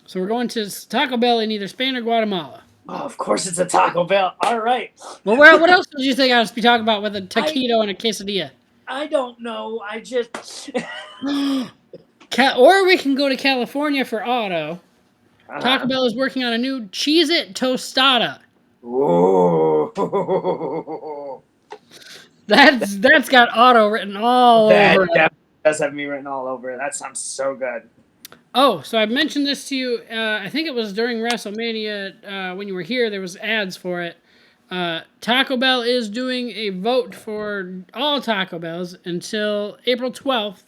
So we're going to Taco Bell in either Spain or Guatemala. Oh, of course it's a Taco Bell. All right. Well, what else did you think I was be talking about with a taquito and a quesadilla? I don't know. I just... Or we can go to California for Otto. Taco Bell is working on a new Cheez-It tostada. Ooh. That's got auto written all over it. That does have me written all over it. That sounds so good. Oh, so I mentioned this to you. I think it was during WrestleMania when you were here. There was ads for it. Taco Bell is doing a vote for all Taco Bells until April 12th.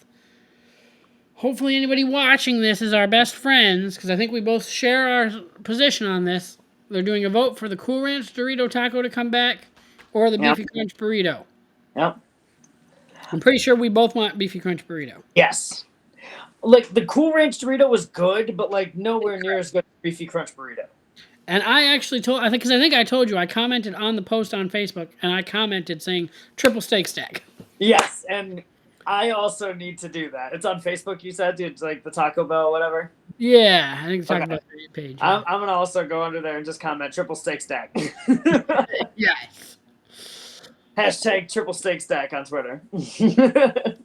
Hopefully, anybody watching this is our best friends because I think we both share our position on this. They're doing a vote for the Cool Ranch Dorito Taco to come back or the Beefy Crunch Burrito. Yep. I'm pretty sure we both want Beefy Crunch Burrito. Yes. Like, the Cool Ranch Dorito was good, but, like, nowhere near as good as Beefy Crunch Burrito. And I actually told, I think I told you, I commented on the post on Facebook, and I commented saying triple steak stack. Yes, and I also need to do that. It's on Facebook, you said? It's like the Taco Bell, whatever? Yeah, I think it's Taco Bell page. Yeah. I'm going to also go under there and just comment triple steak stack. Yes. Hashtag triple steak stack on Twitter. Because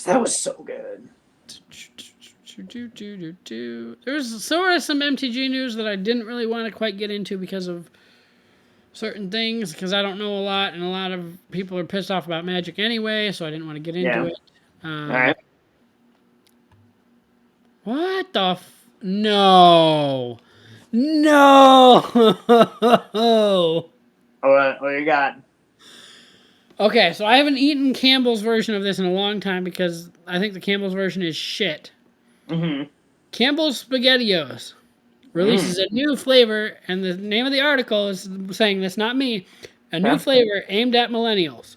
that was so good. There's sort of some MTG news that I didn't really want to quite get into because of certain things, because I don't know a lot, and a lot of people are pissed off about Magic anyway, so I didn't want to get into it. All right. What the No. No! What you got? Okay, so I haven't eaten Campbell's version of this in a long time because I think the Campbell's version is shit. Mm-hmm. Campbell's SpaghettiOs releases a new flavor, and the name of the article is saying this, not me, a new flavor aimed at millennials.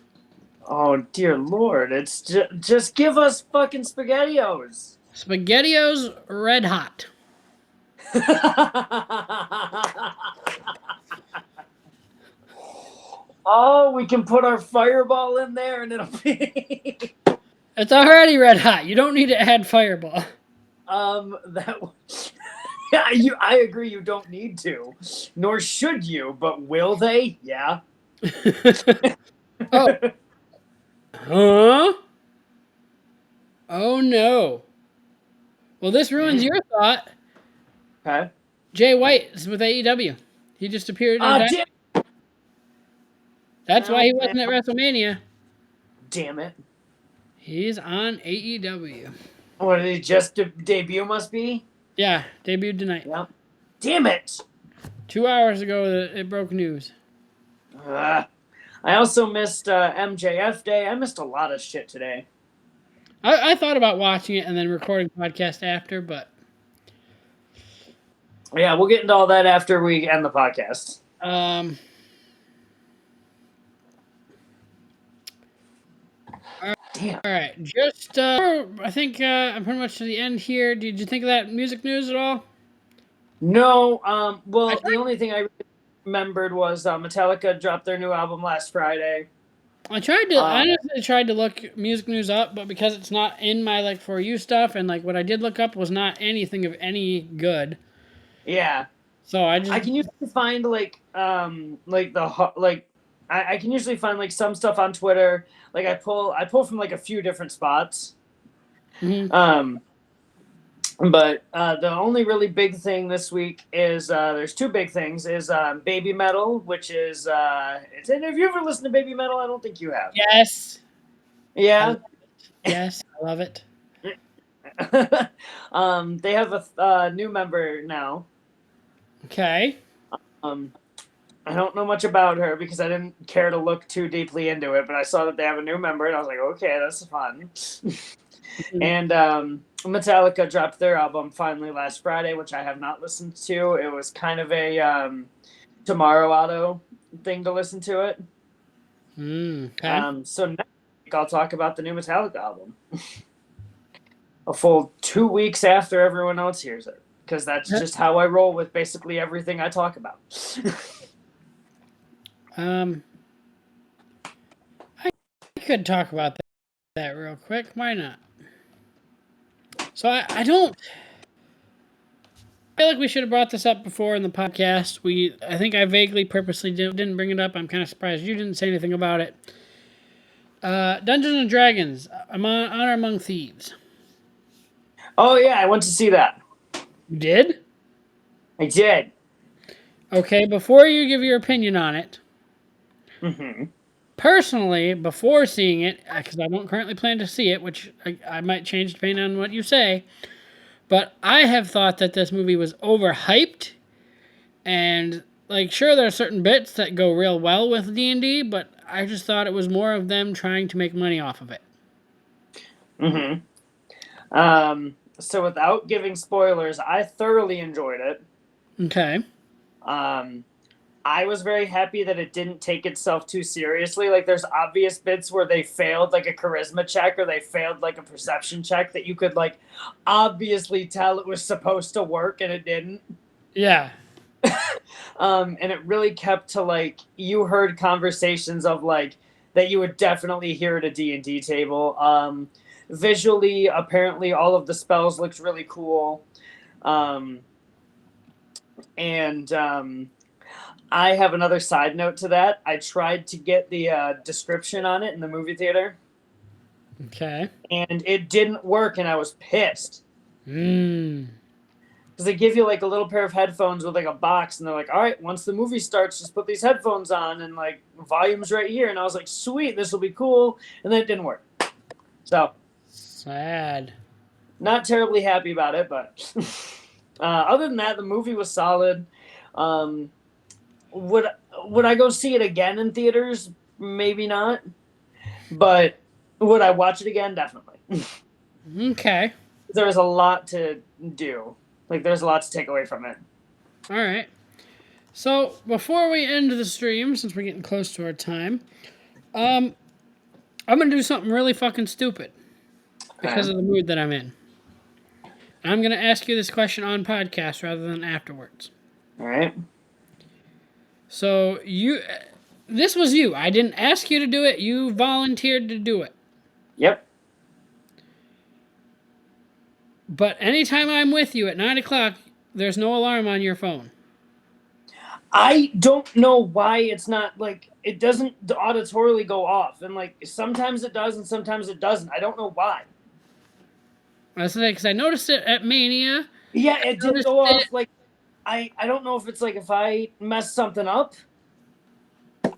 Oh, dear Lord. It's just give us fucking SpaghettiOs. SpaghettiOs Red Hot. Oh, we can put our Fireball in there and it'll be... It's already red hot. You don't need to add Fireball. Yeah, I agree you don't need to. Nor should you, but will they? Yeah. Oh. Huh? Oh, no. Well, this ruins your thought. Okay. Jay White is with AEW. He just appeared in That's why he wasn't at WrestleMania. Damn it. He's on AEW. What did he just debut, must be? Yeah, debuted tonight. Yep. Damn it. 2 hours ago, it broke news. I also missed MJF Day. I missed a lot of shit today. I thought about watching it and then recording the podcast after, but... Yeah, we'll get into all that after we end the podcast. Damn. All right, just I think I'm pretty much to the end here. Did you think of that music news at all? No. Well, the only thing I remembered was Metallica dropped their new album last Friday. I honestly tried to look music news up, but because it's not in my like For You stuff, and like what I did look up was not anything of any good. Yeah. So I can usually find I can usually find like some stuff on Twitter. Like I pull from like a few different spots. Mm-hmm. But the only really big thing this week is there's two big things. Is Baby Metal, which is and have you ever listened to Baby Metal? I don't think you have. Yes. Yeah. Yes, I love it. They have a new member now. Okay. I don't know much about her because I didn't care to look too deeply into it, but I saw that they have a new member, and I was like, okay, that's fun. And Metallica dropped their album finally last Friday, which I have not listened to. It was kind of a Tomorrow Auto thing to listen to it. Okay. So next week I'll talk about the new Metallica album. A full 2 weeks after everyone else hears it, because that's just how I roll with basically everything I talk about. I could talk about that real quick. Why not? So I don't feel like we should have brought this up before in the podcast. I think I vaguely purposely didn't bring it up. I'm kind of surprised you didn't say anything about it. Dungeons and Dragons, Honor Among Thieves. Oh yeah, I went to see that. You did? I did. Okay, before you give your opinion on it, Mm-hmm. Personally, before seeing it, because I don't currently plan to see it, which I might change depending on what you say, but I have thought that this movie was overhyped, and like, sure, there are certain bits that go real well with D&D, but I just thought it was more of them trying to make money off of it. Mm-hmm. So without giving spoilers, I thoroughly enjoyed it. Okay. I was very happy that it didn't take itself too seriously. Like, there's obvious bits where they failed like a charisma check or they failed like a perception check that you could like obviously tell it was supposed to work and it didn't. Yeah. And it really kept to like, you heard conversations of like that you would definitely hear at a D&D table. Visually, apparently all of the spells looked really cool. I have another side note to that. I tried to get the description on it in the movie theater. Okay. And it didn't work, and I was pissed. Because they give you like a little pair of headphones with like a box, and they're like, all right, once the movie starts, just put these headphones on, and like volume's right here. And I was like, sweet, this will be cool. And then it didn't work. So. Sad. Not terribly happy about it, but other than that, the movie was solid. Would I go see it again in theaters? Maybe not. But would I watch it again? Definitely. Okay. There was a lot to do. Like, there's a lot to take away from it. All right. So, before we end the stream, since we're getting close to our time, I'm going to do something really fucking stupid because of the mood that I'm in. I'm going to ask you this question on podcast rather than afterwards. All right. So, this was you. I didn't ask you to do it. You volunteered to do it. Yep. But anytime I'm with you at 9 o'clock, there's no alarm on your phone. I don't know why it's not, like, it doesn't auditorily go off. And, like, sometimes it does and sometimes it doesn't. I don't know why. That's the thing, because I noticed it at Mania. Yeah, it didn't go off. Like, I don't know if it's, like, if I mess something up.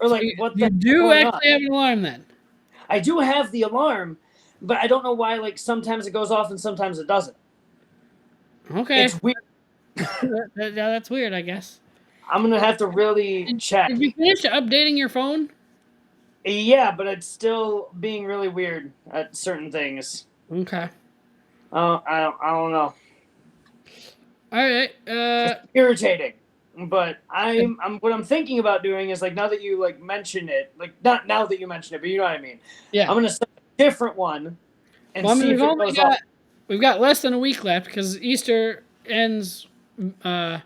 Or, like, what the... You do actually have an alarm, then? I do have the alarm, but I don't know why, like, sometimes it goes off and sometimes it doesn't. Okay. It's weird. That's weird, I guess. I'm going to have to really check. Did you finish updating your phone? Yeah, but it's still being really weird at certain things. Okay. I don't know. All right. It's irritating. But what I'm thinking about doing is, like, now that you, like, mention it, like, not now that you mention it, but you know what I mean. Yeah. I'm going to set a different one and see if it goes off. We've got less than a week left because Easter ends on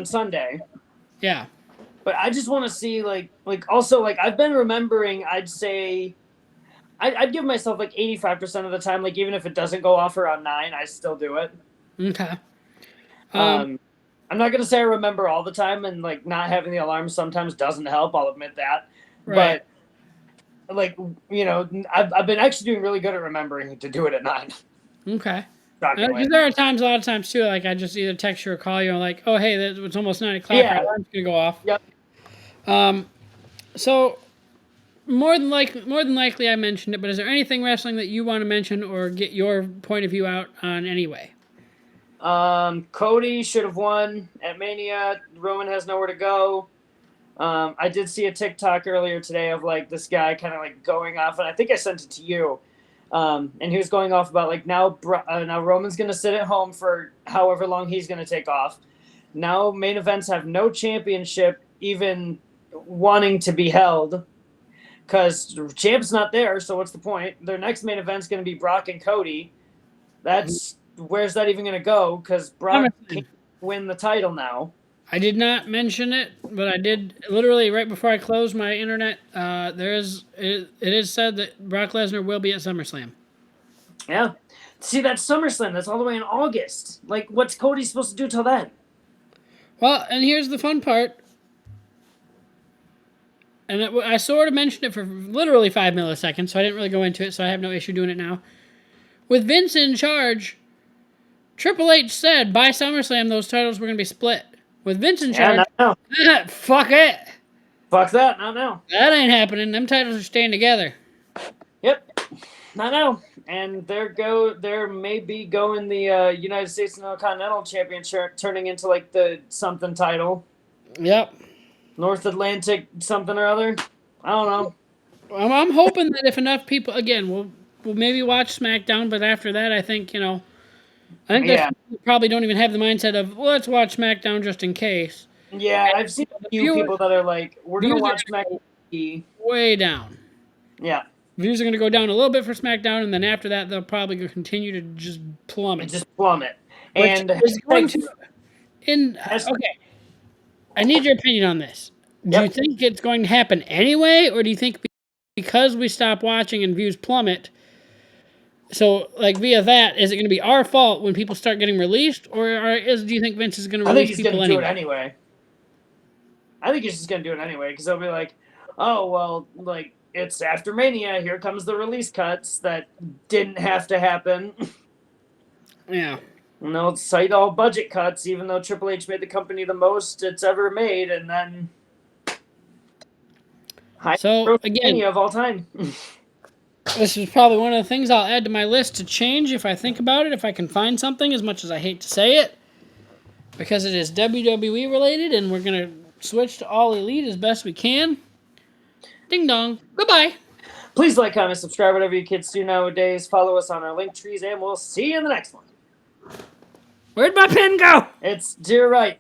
Sunday. Yeah. But I just want to see, like also, like, I've been remembering, I'd say, I'd give myself, like, 85% of the time, like, even if it doesn't go off around 9, I still do it. Okay. I'm not going to say I remember all the time, and, like, not having the alarm sometimes doesn't help, I'll admit that. Right. But, like, you know, I've been actually doing really good at remembering to do it at 9. Okay. Because there are times, a lot of times, too, like, I just either text you or call you and like, oh, hey, it's almost 9 o'clock, Yeah. our alarm's going to go off. Yep. So, more than likely I mentioned it, but is there anything wrestling that you want to mention or get your point of view out on anyway? Cody should have won at Mania. Roman has nowhere to go. I did see a TikTok earlier today of, like, this guy kind of, like, going off, and I think I sent it to you. And he was going off about, like, now Roman's going to sit at home for however long he's going to take off. Now main events have no championship even wanting to be held because the champ's not there, so what's the point? Their next main event's going to be Brock and Cody. Where's that even going to go? Because Brock can't win the title now. I did not mention it, but I did literally right before I closed my internet. It is said that Brock Lesnar will be at SummerSlam. Yeah. See, that's SummerSlam. That's all the way in August. Like, what's Cody supposed to do till then? Well, and here's the fun part. And I sort of mentioned it for literally 5 milliseconds, so I didn't really go into it, so I have no issue doing it now. With Vince in charge, Triple H said by SummerSlam those titles were going to be split. With Vince in charge, fuck it. Fuck that, not now. That ain't happening. Them titles are staying together. Yep, not now. And there may be going the United States Intercontinental Championship turning into like the something title. Yep. North Atlantic something or other. I don't know. I'm hoping that if enough people, again, we'll maybe watch SmackDown, but after that, I think I think Yeah. that probably don't even have the mindset of let's watch SmackDown just in case. Yeah, I've seen a few people that are like, we're gonna watch SmackDown. Way down. Yeah. Views are going to go down a little bit for SmackDown, and then after that, they'll probably continue to just plummet. Just plummet. Which And is going to. Okay. I need your opinion on this. Do you think it's going to happen anyway, or do you think because we stop watching and views plummet, so like via that, is it going to be our fault when people start getting released, or do you think Vince is going to release people I think he's going to do it anyway. I think he's just going to do it anyway, because they'll be like, oh, well, like, it's after Mania, here comes the release cuts that didn't have to happen. Yeah. And they'll cite all budget cuts, even though Triple H made the company the most it's ever made, and then so again, Mania of all time. This is probably one of the things I'll add to my list to change if I think about it, if I can find something, as much as I hate to say it, because it is WWE related, and we're going to switch to All Elite as best we can. Ding dong. Goodbye. Please like, comment, subscribe, whatever you kids do nowadays. Follow us on our link trees, and we'll see you in the next one. Where'd my pen go? It's to your right.